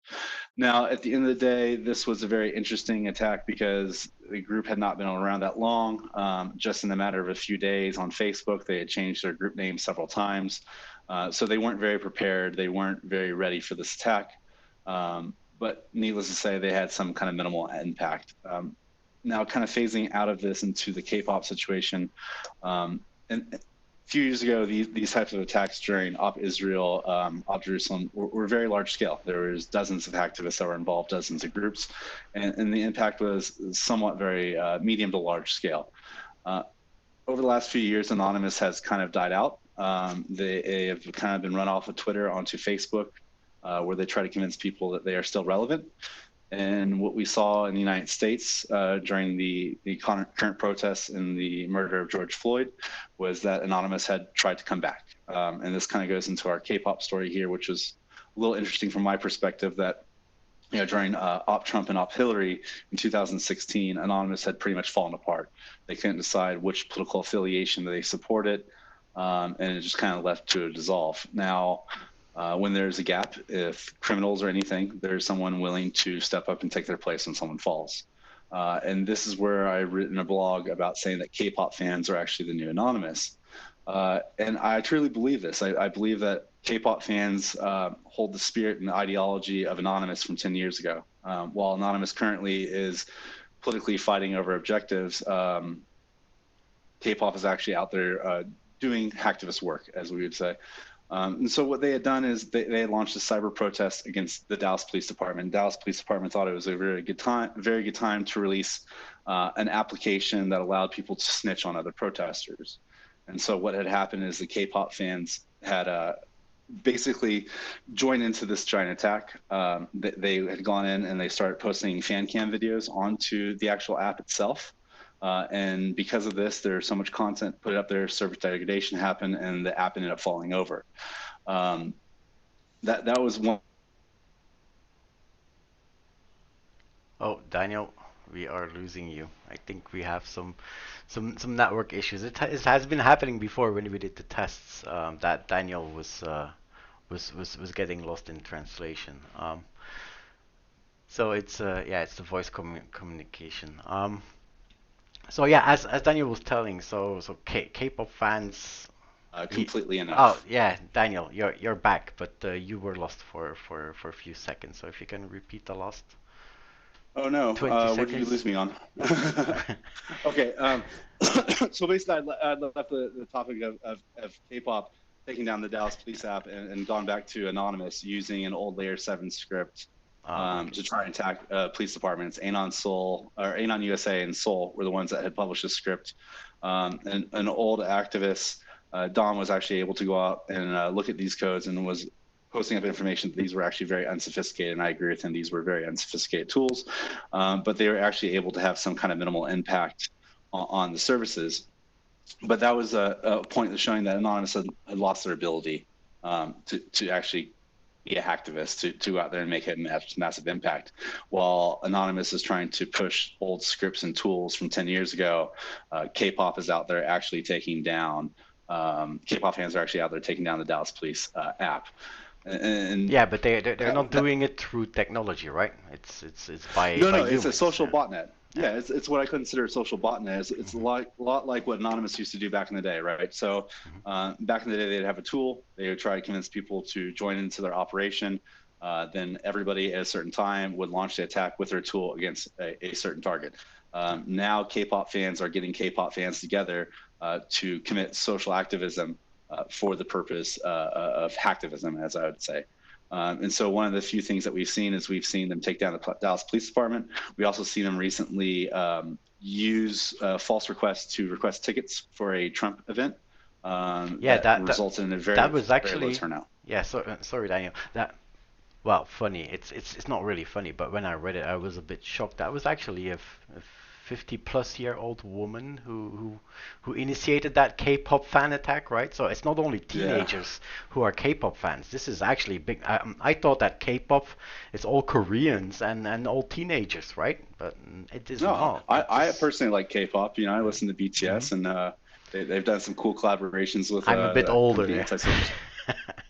Now, at the end of the day, this was a very interesting attack because the group had not been around that long. Just in a matter of a few days on Facebook, they had changed their group name several times. So they weren't very prepared. They weren't very ready for this attack. But needless to say, they had some kind of minimal impact. Now, kind of phasing out of this into the K-pop situation, and a few years ago, these types of attacks during Op Israel, Op Jerusalem were very large scale. There was dozens of hacktivists that were involved, dozens of groups, and the impact was somewhat very medium to large scale. Over the last few years, Anonymous has kind of died out. They have kind of been run off of Twitter onto Facebook, where they try to convince people that they are still relevant. And what we saw in the United States during the current protests and the murder of George Floyd was that Anonymous had tried to come back. And this kind of goes into our K-pop story here, which was a little interesting from my perspective that, you know, during Op Trump and Op Hillary in 2016, Anonymous had pretty much fallen apart. They couldn't decide which political affiliation that they supported, and it just kind of left to dissolve. Now, when there's a gap, if criminals or anything, there's someone willing to step up and take their place when someone falls. And this is where I've written a blog about saying that K-pop fans are actually the new Anonymous. And I truly believe this. I believe that K-pop fans hold the spirit and the ideology of Anonymous from 10 years ago. While Anonymous currently is politically fighting over objectives, K-pop is actually out there doing hacktivist work, as we would say. And so what they had done is they had launched a cyber protest against the Dallas Police Department. Dallas Police Department thought it was a very good time to release an application that allowed people to snitch on other protesters. And so what had happened is the K-pop fans had basically joined into this giant attack. They had gone in and they started posting fan cam videos onto the actual app itself. And because of this, there's so much content put up there, server degradation happened, and the app ended up falling over. That was one. Oh, Daniel, we are losing you. I think we have some network issues. It has been happening before when we did the tests. That Daniel was getting lost in translation. So it's yeah, it's the voice communication. So yeah, as Daniel was telling, so K-pop fans. Completely Oh enough. yeah, Daniel, you're back, but you were lost for a few seconds. So if you can repeat the last Oh no, 20 where did you seconds. lose me on? Okay, so basically I left the topic of K-pop taking down the Dallas Police app and gone back to Anonymous using an old Layer 7 script Okay. to try and attack police departments. Anon USA and Seoul were the ones that had published this script. And an old activist, Don, was actually able to go out and look at these codes and was posting up information that these were actually very unsophisticated. And I agree with him; these were very unsophisticated tools, but they were actually able to have some kind of minimal impact on the services. But that was a point that's showing that Anonymous had lost their ability to actually be a hacktivist, to go out there and make a massive impact. While Anonymous is trying to push old scripts and tools from 10 years ago, K-pop is out there actually taking down, K-pop fans are actually out there taking down the Dallas Police app. And Yeah, but they're not that, doing it through technology, right? It's by no, by no, it's a humans. social Yeah. botnet. Yeah. Yeah, it's what I consider a social botnet. It's a Hmm. lot like what Anonymous used to do back in the day, right? So Hmm. back in the day, they'd have a tool. They would try to convince people to join into their operation. Then everybody at a certain time would launch the attack with their tool against a certain target. Yeah. Now K-pop fans are getting K-pop fans together to commit social activism for the purpose of hacktivism, as I would say. And so one of the few things that we've seen is we've seen them take down the Dallas Police Department. We also see them recently use false requests to request tickets for a Trump event Yeah, that that resulted in a that very, was very low actually, turnout. yeah, so sorry, Daniel. That, well, funny. It's not really funny, but when I read it, I was a bit shocked. That was actually a 50 plus year old woman who initiated that K-pop fan attack, right? So it's not only Yeah. teenagers who are K-pop fans. This is actually big. I thought that K-pop is all Koreans and all teenagers, right? But it is No, not. It I is. personally like K-pop. You know, I listen to Mhm. BTS, and they've done some cool collaborations with I'm a bit that company, older. Antisocial.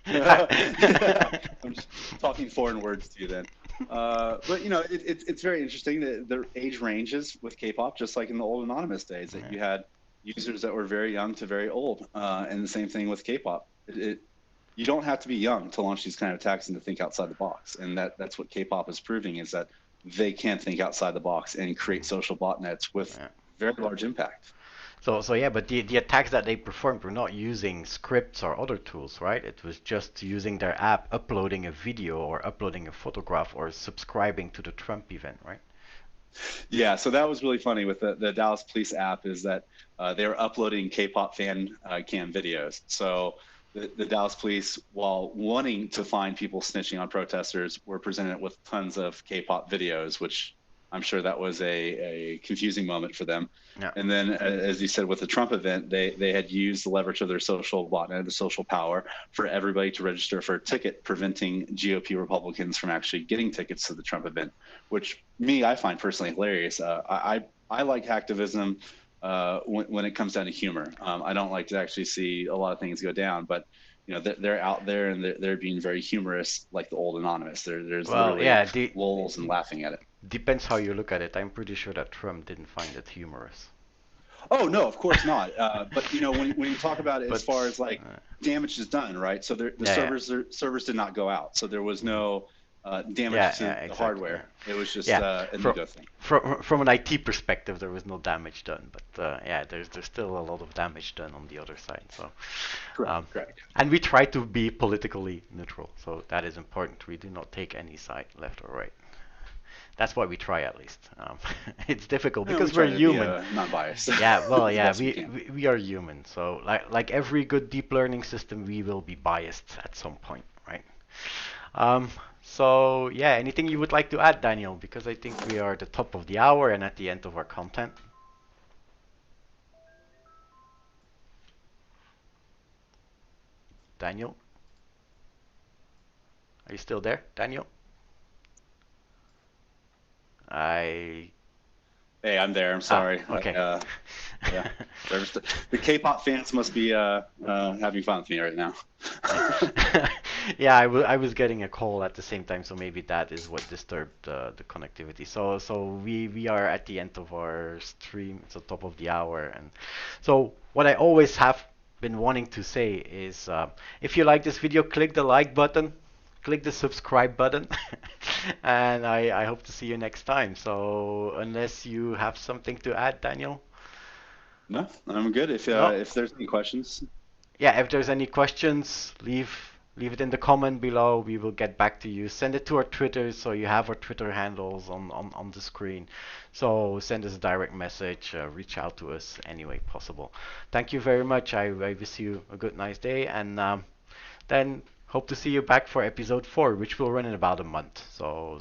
I- I'm just talking foreign words to you then. But you know, it's very interesting that the age ranges with K-pop, just like in the old anonymous days, that Yeah. you had users that were very young to very old, and the same thing with K-pop. You don't have to be young to launch these kind of attacks and to think outside the box, and that's what K-pop is proving is that they can think outside the box and create social botnets with Yeah. very large impact. So yeah, but the attacks that they performed were not using scripts or other tools, right? It was just using their app, uploading a video or uploading a photograph or subscribing to the Trump event, right? Yeah, so that was really funny with the Dallas Police app is that they were uploading K-pop fan cam videos. So the Dallas Police, while wanting to find people snitching on protesters, were presented with tons of K-pop videos, which I'm sure that was a confusing moment for them. Yeah. And then, as you said, with the Trump event, they had used the leverage of their social botnet, the social power, for everybody to register for a ticket, preventing GOP Republicans from actually getting tickets to the Trump event, which I find personally hilarious. I like hacktivism when it comes down to humor. I don't like to actually see a lot of things go down, but you know they're out there and they're being very humorous, like the old anonymous. There's Well, literally yeah, lulls and laughing at it. depends how you look at it. I'm pretty sure that Trump didn't find it humorous. Oh no, of course not. But you know, when you talk about it as But far as like uh, damage is done, right? So the yeah, servers did not go out, so there was yeah. no Yeah, damage yeah, to the exactly. Yeah, hardware. It was just yeah. an From ego thing. from an IT perspective, there was no damage done, but yeah, there's still a lot of damage done on the other side. So, Correct, um, correct. and we try to be politically neutral, so that is important. We do not take any side, left or right. That's what we try at least. It's difficult And we because we're try to be human. non-biased Yeah, well, as yeah, best we can. we are human. So like every good deep learning system, we will be biased at some point, right? Um, so yeah, anything you would like to add, Daniel? Because I think we are at the top of the hour and at the end of our content. Daniel, are you still there, Daniel? I Hey, I'm there. I'm ah sorry. okay. Yeah, the K-pop fans must be having fun with me right now. Yeah, I was getting a call at the same time, so maybe that is what disturbed the connectivity. So we are at the end of our stream. It's the top of the hour, and so what I always have been wanting to say is, if you like this video, click the like button, click the subscribe button, and I hope to see you next time. So unless you have something to add, Daniel. No, I'm good. No? If there's any questions, Yeah, if there's any questions, leave it in the comment below. We will get back to you. Send it to our Twitter, so you have our Twitter handles on the screen. So send us a direct message, reach out to us any way possible. Thank you very much. I wish you a good, nice day, and then hope to see you back for episode 4, which will run in about a month. So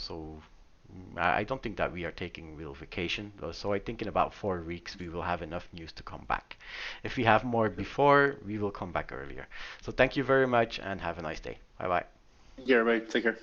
I don't think that we are taking real vacation, so I think in about 4 weeks we will have enough news to come back. If we have more before, we will come back earlier. So thank you very much and have a nice day. Bye bye. thank you, everybody. Take care.